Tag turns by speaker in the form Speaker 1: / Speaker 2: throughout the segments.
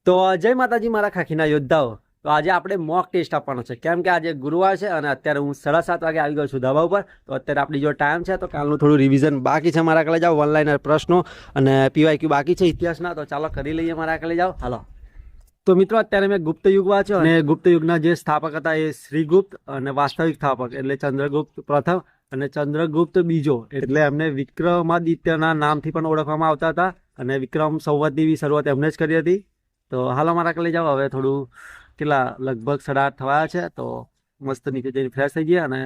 Speaker 1: તો જય માતાજી મારા ખાખીના યોદ્ધાઓ। તો આજે આપણે મોક ટેસ્ટ આપવાનો છે, કેમ કે આજે ગુરુવાર છે અને અત્યારે હું 7:30 વાગે આવી ગયો છું ધાબા ઉપર। તો અત્યારે આપણી જો ટાઈમ છે તો કાલનું થોડું રિવિઝન બાકી છે મારા કલે જાઓ, ઓનલાઈન પ્રશ્નો અને પીવાયક્યુ બાકી છે ઇતિહાસના। તો ચાલો કરી લઈએ મારા કલે જાઓ, હાલો। તો મિત્રો અત્યારે મેં ગુપ્ત યુગ વાંચ્યો અને ગુપ્ત યુગના જે સ્થાપક હતા એ શ્રીગુપ્ત અને વાસ્તવિક સ્થાપક એટલે ચંદ્રગુપ્ત પ્રથમ અને ચંદ્રગુપ્ત બીજો, એટલે એમને વિક્રમાદિત્યના નામથી પણ ઓળખવામાં આવતા હતા અને વિક્રમ સંવતની શરૂઆત એમને જ કરી હતી। તો હાલો મારા કલે જાઓ, હવે થોડું કેટલા લગભગ 8:30 થયા છે તો મસ્ત નીચે જઈને ફ્રેશ થઈ ગયા અને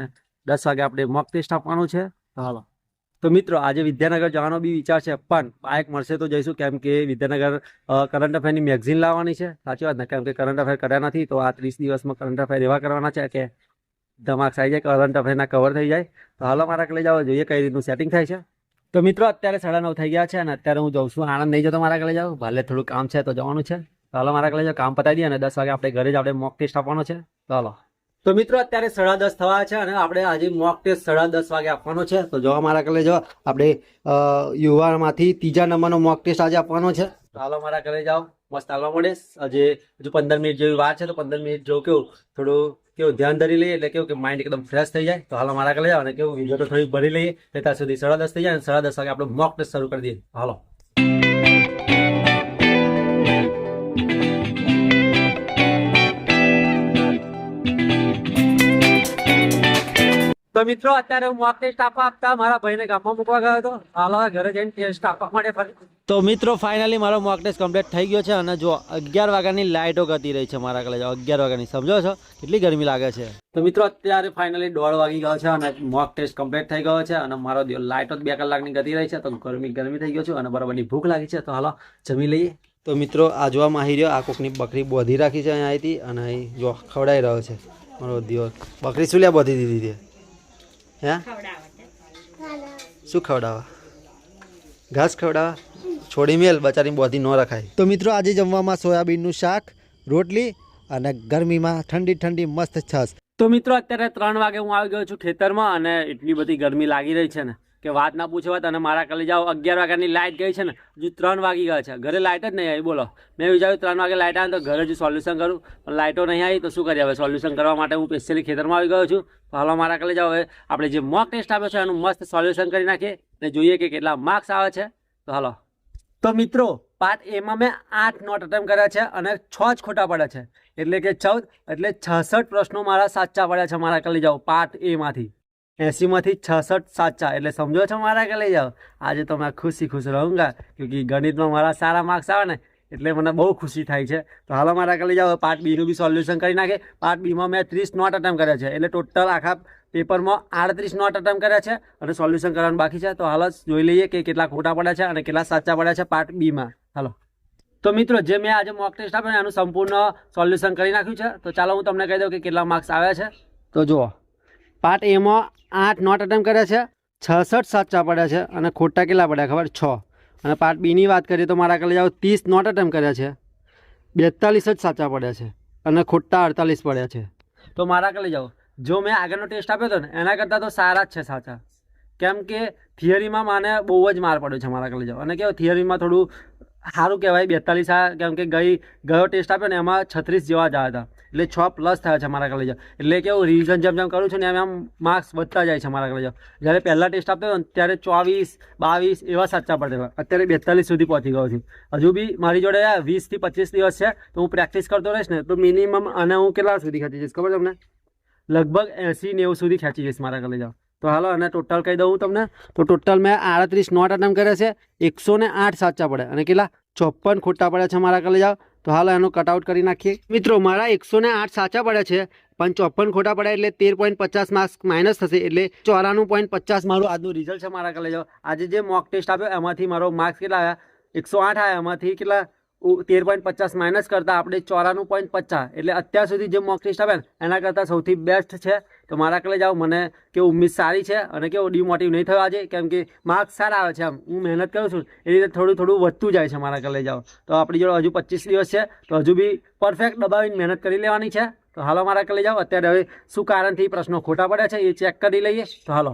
Speaker 1: 10 વાગે આપણે મોક ટેસ્ટ આપવાનું છે। તો હાલો। તો મિત્રો આજે વિદ્યાનગર જવાનો બી વિચાર છે, પણ બાઇક મળશે તો જઈશું, કેમ કે વિદ્યાનગર કરંટ અફેરની મેગઝીન લાવવાની છે। સાચી વાત ને, કેમ કે કરંટ અફેર કર્યા નથી તો આ 30 દિવસમાં કરંટ અફેર એવા કરવાના છે કે ધમાક આવી જાય, કરંટ અફેરના કવર થઈ જાય। તો હાલો મારા કલે જાઓ, જોઈએ કઈ રીતનું સેટિંગ થાય છે। તો મિત્રો અત્યારે 9:30 થઈ ગયા છે અને અત્યારે હું જાઉં છું આણંદ, નહીં જતો મારા કલે જાઓ, ભલે થોડું કામ છે તો જવાનું છે। તો હાલો મારા કલે જાઓ, કામ પતાવી દઈએ અને 10 વાગે આપણે ઘરે જ આપણે મોક ટેસ્ટ આપવાનો છે। તો હાલો। તો મિત્રો અત્યારે 10:30 થવા છે અને આપણે આજે મોક ટેસ્ટ 10:30 વાગે આપવાનો છે। તો જોવા મારા કલે જાઓ, આપણે યુવામાંથી 3જા નંબરનો મોક ટેસ્ટ આજે આપવાનો છે। તો હાલો મારા કલે જાઓ, મસ્ત હાલવા મળે। હજુ 15 મિનિટ જેવી વાર છે, તો 15 મિનિટ જેવું કેવું ધ્યાન ધરી લઈએ એટલે કેવું કે માઇન્ડ એકદમ ફ્રેશ થઈ જાય। તો હાલો મારા કલે જાઓ અને કેવું વિડીયો તો થોડી ભરી લઈએ ત્યાં સુધી 10:30 થઈ જાય અને 10:30 વાગે આપણે મોક ટેસ્ટ શરૂ કરી દઈએ। હાલો। તો મિત્રો અત્યારે હું મોક ટેસ્ટ આપતા મારા ભાઈને ગામમાં મૂકવા ગયો હતો, હાલો ઘરે જઈને ટેસ્ટ આપવા માટે ફરી। તો મિત્રો ફાઇનલી મારો મોક ટેસ્ટ કમ્પ્લીટ થઈ ગયો છે અને જો 11 વાગ્યાની લાઇટો ગતી રહી છે મારા કલે જાઓ, 11 વાગ્યાની, સમજો છો કેટલી ગરમી લાગે છે। તો મિત્રો અત્યારે ફાઇનલી 1:30 વાગી ગયો છે અને મોક ટેસ્ટ કમ્પ્લીટ થઈ ગયો છે અને મારો લાઇટો 2 કલાકની ગતી રહી છે, તો ગરમી થઈ ગયો છું અને બરાબરની ભૂખ લાગી છે। તો હાલો જમી લઈએ। તો મિત્રો આ જોવા માહી રહ્યો, આ કોકની બકરી બોધી રાખી છે અહીંયા આવી અને અહીં જો ખવડાવી રહ્યો છે મારો દિવસ। બકરી શું લ્યા બોધી દીધી છે? હે શું ખવડાવવા? ઘાસ ખવડાવવા? છોડી મેલ, બચારી બોધી ન રખાય। તો મિત્રો આજે જમવામાં સોયાબીનનું શાક, રોટલી અને ગરમીમાં ઠંડી ઠંડી મસ્ત છાશ। તો મિત્રો અત્યારે 3 વાગે હું આવી ગયો છું ખેતરમાં અને એટલી બધી ગરમી લાગી રહી છે ને કે વાત ના પૂછો વાત। અને મારા કલે જાઓ 11 વાગ્યાની લાઇટ ગઈ છે ને, હજુ 3 વાગી ગયા છે, ઘરે લાઇટ જ નહીં આવી, બોલો। મેં વિચાર્યું 3 વાગે લાઇટ આવે તો ઘરે જ સોલ્યુશન કરું, પણ લાઇટો નહીં આવી તો શું કરીએ હવે? સોલ્યુશન કરવા માટે હું સ્પેશિયલી ખેતરમાં આવી ગયો છું। તો હાલો મારા કલે જાઓ, હવે આપણે જે મોક ટેસ્ટ આપ્યો છે એનું મસ્ત સોલ્યુશન કરી નાખીએ અને જોઈએ કે કેટલા માર્ક્સ આવે છે। તો હાલો। તો મિત્રો પાર્ટ એમાં મેં 8 નોટ અટેમ્પ્ટ કર્યા છે અને 6 જ ખોટા પડ્યા છે, એટલે કે 14, એટલે 66 પ્રશ્નો મારા સાચા પડ્યા છે મારા કલે જાઓ પાર્ટ એ માંથી। 80 માંથી 66 સાચા, એટલે સમજો છો મારા કલે જાઓ। આજે તો મેં ખુશ રહુંગા, ક્योंकि ગણિતમાં મારા સારા માર્ક્સ આવે ને એટલે મને બહુ ખુશી થાય છે। તો હાલો મારા કલે જાઓ, પાર્ટ બીનું બી સોલ્યુશન કરી નાખે। પાર્ટ બીમાં મેં 30 નોટ અટેમ્પ્ટ કર્યા છે, એટલે ટોટલ આખા પેપરમાં 38 નોટ અટેમ્પ્ટ કર્યા છે અને સોલ્યુશન કરવાનું બાકી છે। તો હાલ જોઈ લઈએ કે કેટલા ખોટા પડ્યા છે અને કેટલા સાચા પડ્યા છે પાર્ટ બીમાં। હાલો। તો મિત્રો જે મેં આજે મોક ટેસ્ટ આપ્યો એનું સંપૂર્ણ સોલ્યુશન કરી નાખ્યું છે। તો ચાલો હું તમને કહી દઉં કે કેટલા માર્ક્સ આવ્યા છે। તો જુઓ, પાર્ટ એમાં 8 નોટ અટેમ્પ્ટ કર્યા છે, 66 સાચા પડ્યા છે અને ખોટા કેટલા પડ્યા ખબર? 6। અને પાર્ટ બીની વાત કરીએ તો મારા કલે જાઓ 30 નોટ અટેમ્પ્ટ કર્યા છે, 42 જ સાચા પડ્યા છે અને ખોટા 48 પડ્યા છે। તો મારા કલે જાઓ, જો મેં આગળનો ટેસ્ટ આપ્યો હતો ને એના કરતાં તો સારા જ છે સાચા, કેમ કે થિયરીમાં મને બહુ જ માર પડ્યો છે મારા કલે જાઓ। અને કેવું થિયરીમાં થોડું સારું કહેવાય 42 આ, કેમ કે ગયો ટેસ્ટ આપ્યો ને એમાં 36 જેવા જ આવ્યા હતા, એટલે 6+ થયા છે મારા કલે જાઓ। એટલે કેવું રિવિઝન જેમ કરું છું ને એમ માર્ક્સ વધતા જાય છે મારા કલે જાઓ। જ્યારે પહેલાં ટેસ્ટ આપતો હતો ને ત્યારે 24, 22 એવા સાચા પડતા હતા, અત્યારે 42 સુધી પહોંચી ગયો છું। હજુ બી મારી જોડે 20 થી 25 દિવસ છે, તો હું પ્રેક્ટિસ કરતો રહીશ ને તો મિનિમમ અને હું કેટલા સુધી ખેંચી જઈશ ખબર તમને? લગભગ 80-90 સુધી ખેંચી જઈશ મારા કલે જાઓ। તો હાલો અને ટોટલ કહી દઉં તમને, તો ટોટલ મેં 38 નોટ અટેમ્પ્ટ કર્યા છે, 108 સાચા પડ્યા અને કેટલા 54 ખોટા પડ્યા છે મારા કલે જાઓ। તો હાલો એનું કટઆઉટ કરી નાખીએ। મિત્રો મારા 108 સાચા પડ્યા છે પણ 54 ખોટા પડ્યા એટલે 13.50 માર્ક્સ માઇનસ થશે, એટલે 94.50 મારું આજનું રિઝલ્ટ છે મારા કલે જાઓ। આજે જે મોક ટેસ્ટ આપ્યો એમાંથી મારો માર્ક્સ કેટલા આવ્યા? 108 આવ્યા, એમાંથી કેટલા 13.50 માઇનસ કરતાં આપણે 94.50, એટલે અત્યાર સુધી જે મોક ટેસ્ટ આપ્યા ને એના કરતાં સૌથી બેસ્ટ છે। તો મારા કલે જાઓ, મને કેવું ઉમ્મીદ સારી છે અને કેવું ડિમોટિવ નહીં થયો આજે, કેમ કે માર્ક્સ સારા આવે છે, આમ હું મહેનત કરું છું એ રીતે થોડું વધતું જાય છે મારા કલે જાઓ। તો આપણી જોડે હજુ 25 દિવસ છે, તો હજુ બી પરફેક્ટ દબાવીને મહેનત કરી લેવાની છે। તો હાલો મારા કલે જાઓ, અત્યારે હવે શું કારણથી પ્રશ્નો ખોટા પડ્યા છે એ ચેક કરી લઈએ। તો હાલો।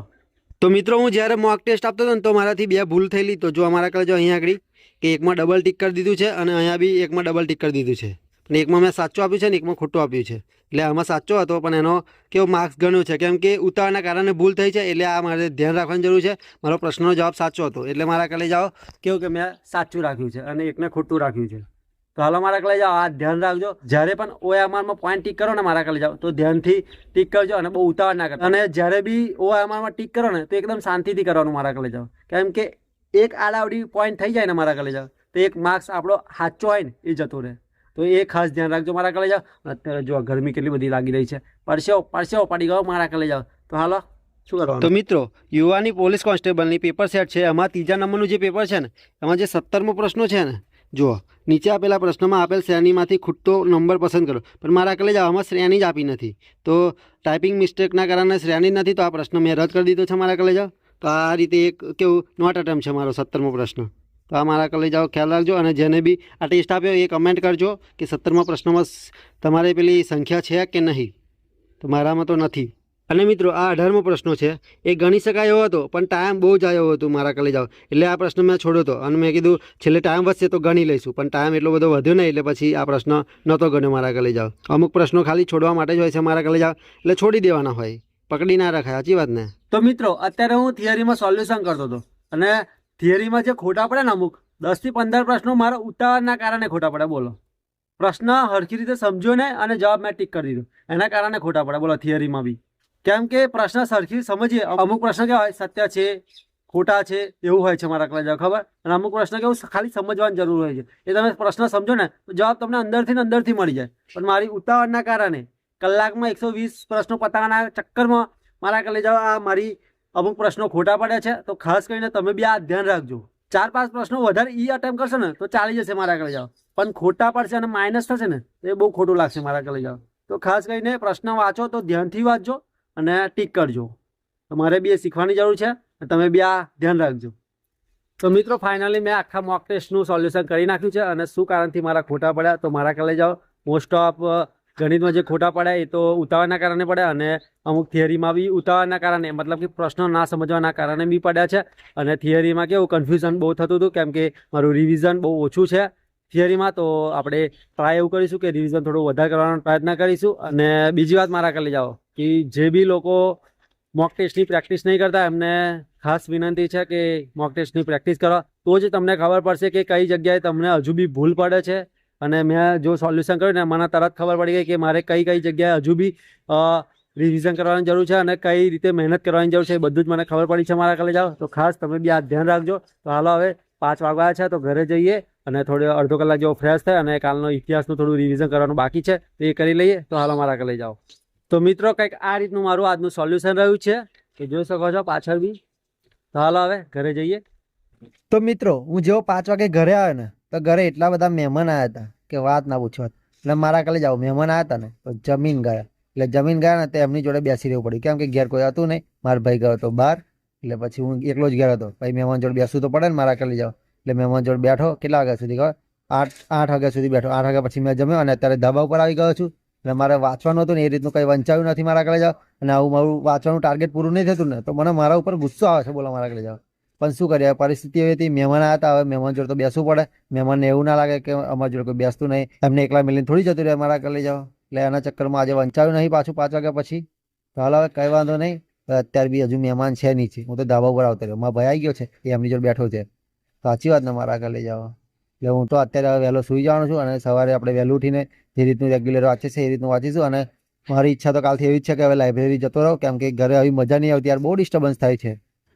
Speaker 1: તો મિત્રો હું જ્યારે મોક ટેસ્ટ આપતો હતો ને તો મારાથી 2 ભૂલ થયેલી। તો જો અમારા કલે જો અહીંયા આગળ કે એકમાં ડબલ ટીક કરી દીધું છે અને અહીંયા બી એકમાં ડબલ ટીક કરી દીધું છે, પણ એકમાં મેં સાચું આપ્યું છે ને એકમાં ખોટું આપ્યું છે. એટલે આમાં સાચો હતો પણ એનો કેવો માર્ક્સ ગણ્યો છે, કેમ કે ઉતાવળના કારણે ભૂલ થઈ છે. એટલે આ મારે ધ્યાન રાખવાની જરૂર છે. મારો પ્રશ્નનો જવાબ સાચો હતો એટલે મારા કલે જાઓ કેવું કે મેં સાચું રાખ્યું છે અને એકને ખોટું રાખ્યું છે. તો હાલો મારા કલે જાઓ, આ ધ્યાન રાખજો. જ્યારે પણ OMRમાં પોઈન્ટ ટીક કરો ને મારા કલે જાઓ તો ધ્યાનથી ટીક કરજો અને બહુ ઉતાવળ ના કરજો. અને જ્યારે બી OMRમાં ટીક કરો ને તો એકદમ શાંતિથી કરવાનું મારા કલે જાઓ, કેમ કે એક આડાવડી પોઈન્ટ થઈ જાય ને મારા કલે જાઓ તો એક માર્ક્સ આપણો સાચો હોય ને એ જતો રહે. તો એ ખાસ ધ્યાન રાખજો મારા કલે જાઓ. અત્યારે જો ગરમી કેટલી બધી લાગી રહી છે, પરસેવો પડી ગયો મારા કલે જાઓ. તો હાલો શું કરવાનું? તો મિત્રો, યુવાની પોલીસ કોન્સ્ટેબલની પેપર સેટ છે, એમાં ત્રીજા નંબરનું જે પેપર છે ને એમાં જે 17મો પ્રશ્ન છે ને, જુઓ નીચે આપેલા પ્રશ્નમાં આપેલ શ્રેણીમાંથી ખૂટતો નંબર પસંદ કરો. પણ મારા કલે જાઓ આમાં શ્રેણી જ આપી નથી, તો ટાઈપિંગ મિસ્ટેકના કારણે શ્રેણી જ નથી, તો આ પ્રશ્ન મેં રદ કરી દીધો છે મારા કલે જાઓ. તો આ રીતે એક કેવું નોટ અટેમ્પ છે મારો 17મો પ્રશ્ન. તો આ મારા કલે જાઓ ખ્યાલ રાખજો. અને જેને બી આ ટેસ્ટ આપ્યો એ કમેન્ટ કરજો કે 17મા પ્રશ્નમાં તમારે પેલી સંખ્યા છે કે નહીં. તો મારામાં તો નથી. અને મિત્રો આ 18મો પ્રશ્ન છે, એ ગણી શકાય એવો હતો પણ ટાઈમ બહુ જ આવ્યો હતો મારા કલે જાઓ. એટલે આ પ્રશ્ન મેં છોડ્યો હતો અને મેં કીધું છેલ્લે ટાઈમ વધશે તો ગણી લઈશું, પણ ટાઈમ એટલો બધો વધ્યો નહીં એટલે પછી આ પ્રશ્ન નહોતો ગણ્યો મારા કલે જાઓ. અમુક પ્રશ્નો ખાલી છોડવા માટે જ હોય છે મારા કલે જાઓ, એટલે છોડી દેવાના હોય, પકડી ના રખાય. સાચી વાત ને? તો મિત્રો અત્યારે હું થિયરીમાં સોલ્યુશન કરતો હતો અને થિયરીમાં જે ખોટા પડે ને અમુક 10 થી 15 પ્રશ્નો મારા ઉતાવળના કારણે ખોટા પડે. બોલો, પ્રશ્ન હરખી રીતે સમજ્યો ને અને જવાબ મેં ટીક કરી દીધો, એના કારણે ખોટા પડે. બોલો, થિયરીમાં બી કેમ કે પ્રશ્ન સરખી સમજીએ. અમુક પ્રશ્ન કેવા હોય, સત્ય છે ખોટા છે એવું હોય છે મારા કલે જાઓ, ખબર? અને અમુક પ્રશ્ન કેવું ખાલી સમજવાની જરૂર હોય છે. એ તમે પ્રશ્ન સમજો ને તો જવાબ તમને અંદરથી ને અંદરથી મળી જાય. પણ મારી ઉતાવળના કારણે કલાકમાં 120 પ્રશ્નો પતાવવાના ચક્કરમાં મારા કલે જાઓ આ મારી અમુક પ્રશ્નો ખોટા પડ્યા છે. તો ખાસ કરીને તમે બી આ ધ્યાન રાખજો. 4-5 પ્રશ્નો વધારે અટેમ્પ કરશો ને તો ચાલી જશે મારા કલે જાઓ, પણ ખોટા પડશે અને માઇનસ થશે ને તો એ બહુ ખોટું લાગશે મારા કલે જાઓ. તો ખાસ કરીને પ્રશ્ન વાંચો તો ધ્યાનથી વાંચજો અને ટીક કરજો. તમારે બી એ શીખવાની જરૂર છે, તમે બી આ ધ્યાન રાખજો. તો મિત્રો ફાઇનલી મેં આખા મોક ટેસ્ટનું સોલ્યુશન કરી નાખ્યું છે અને શું કારણથી મારા ખોટા પડ્યા તો મારા કલે જાઓ. મોસ્ટ ઓફ ગણિતમાં જે ખોટા પડ્યા એ તો ઉતાવળના કારણે પડ્યા અને અમુક થિયરીમાં બી ઉતાવળના કારણે, મતલબ કે પ્રશ્નો ના સમજવાના કારણે બી પડ્યા છે. અને થિયરીમાં કેવું કન્ફ્યુઝન બહુ થતું હતું, કેમ કે મારું રિવિઝન બહુ ઓછું છે થિયરીમાં. તો આપણે ટ્રાય એવું કરીશું કે રિવિઝન થોડું વધારે કરવાનો પ્રયત્ન કરીશું. અને બીજી વાત મારા કલે જાઓ કે જે બી લોકો મોક ટેસ્ટની પ્રેક્ટિસ નહીં કરતા એમને ખાસ વિનંતી છે કે મોક ટેસ્ટની પ્રેક્ટિસ કરો, તો જ તમને ખબર પડશે કે કઈ જગ્યાએ તમને હજુ બી ભૂલ પડે છે. અને મેં જો સોલ્યુશન કર્યું ને મને તરત ખબર પડી ગઈ કે મારે કઈ કઈ જગ્યાએ હજુ બી રિવિઝન કરવાની જરૂર છે અને કઈ રીતે મહેનત કરવાની જરૂર છે, એ બધું જ મને ખબર પડી છે મારા કલે જાઓ. તો ખાસ તમે બી આ ધ્યાન રાખજો. તો હાલો હવે 5 વાગ્યા છે તો ઘરે જઈએ અને થોડો અડધો કલાક જેવો ફ્રેશ થાય અને કાલનો ઇતિહાસનું થોડું રિવિઝન કરવાનું બાકી છે તો એ કરી લઈએ. તો હાલો મારા કલે જાઓ. તો મિત્રો કંઈક આ રીતનું મારું આજનું સોલ્યુશન રહ્યું છે કે જોઈ શકો છો પાછળ બી. તો હાલો હવે ઘરે જઈએ. તો મિત્રો હું જેવો 5 વાગે ઘરે આવ્યો ને તો ઘરે એટલા બધા મહેમાન આવ્યા હતા કે વાત ના પૂછો. એટલે મારા કલે જાઓ મહેમાન આવ્યા હતા ને તો જમીન ગયા. એટલે જમીન ગયા ને તો એમની જોડે બેસી રહેવું પડ્યું, કેમ કે ઘેર કોઈ હતું નહીં. મારો ભાઈ ગયો હતો બહાર, એટલે પછી હું એકલો જ ગયો હતો. પછી મહેમાન જોડે બેસવું તો પડે ને મારા કલે જાઓ. એટલે મહેમાન જોડે બેઠો કેટલા વાગ્યા સુધી ખબર? 8 વાગ્યા સુધી બેઠો. 8 વાગ્યા પછી મેં જમ્યો અને અત્યારે ધાબા ઉપર આવી ગયો છું. એટલે મારે વાંચવાનું હતું ને એ રીતનું કંઈ વંચાયું નથી મારા કલે જાઓ. અને આવું મારું વાંચવાનું ટાર્ગેટ પૂરું નહીં થતું ને તો મને મારા ઉપર ગુસ્સો આવે છે. બોલો મારા કલે જાઓ. પણ શું કરીએ, પરિસ્થિતિ એવી હતી. મહેમાન આવ્યા હતા, હવે મહેમાન જોડે તો બેસવું પડે. મહેમાનને એવું ના લાગે કે અમારા જોડે કોઈ બેસતું નહીં, એમને એકલા મિલીને થોડી જતું રહે મારા કલે જાઓ. એટલે એના ચક્કરમાં આજે વંચાયું નહીં પાછું 5 વાગ્યા પછી. તો હાલ હવે કંઈ વાંધો નહીં. અત્યારે બી હજુ મહેમાન છે નીચે, હું તો ધાબા ઉપર આવતો રહ્યો. મારો ભાઈ આવી ગયો છે, એ એમની જોડે બેઠો છે. સાચી વાત ને મારા કલે જાઓ. એટલે હું તો અત્યારે વહેલો સૂઈ જવાનો છું અને સવારે આપણે વહેલું ઉઠીને જે રીતનું રેગ્યુલર વાંચે છે એ રીતનું વાંચીશું. અને મારી ઈચ્છા તો કાલથી એવી જ છે કે હવે લાઇબ્રેરી જતો રહો, કેમ કે ઘરે આવી મજા નહીં આવતી યાર, બહુ ડિસ્ટર્બન્સ થાય છે.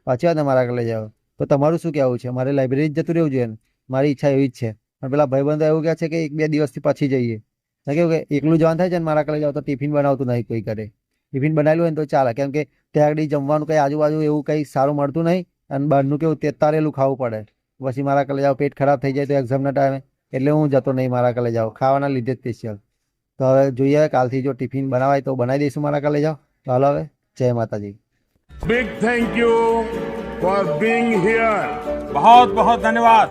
Speaker 1: સાચી વાત ને મારા કલે જાઓ. તો તમારું શું કહેવું છે? મારે લાઇબ્રેરી જ જતું રહેવું જોઈએ ને? મારી ઈચ્છા એવી જ છે. પણ પેલા ભાઈબંધો એવું કહે છે કે 1-2 દિવસથી પછી જઈએ. કેવું કે એકલું જવાનું થાય છે ને મારા કલે જાઓ તો ટિફિન બનાવતું નહીં કોઈ કરે. ટિફિન બનાવેલું હોય ને તો ચાલે, કેમ કે ત્યાં આગળ જમવાનું કંઈ આજુબાજુ એવું કંઈ સારું મળતું નહીં અને બહારનું કેવું તેતારેલું ખાવું પડે. પછી મારા કલે જાઓ પેટ ખરાબ થઈ જાય તો એક્ઝામના ટાઈમે. એટલે હું જતો નહીં મારા કલે જાઓ, ખાવાના લીધે જ સ્પેશિયલ. તો હવે જોઈએ કાલથી જો ટિફિન બનાવાય તો બનાવી દઈશું મારા કલે જાઓ. તો હાલો હવે જય માતાજી.
Speaker 2: Big thank you for being here.
Speaker 3: बहुत बहुत धन्यवाद.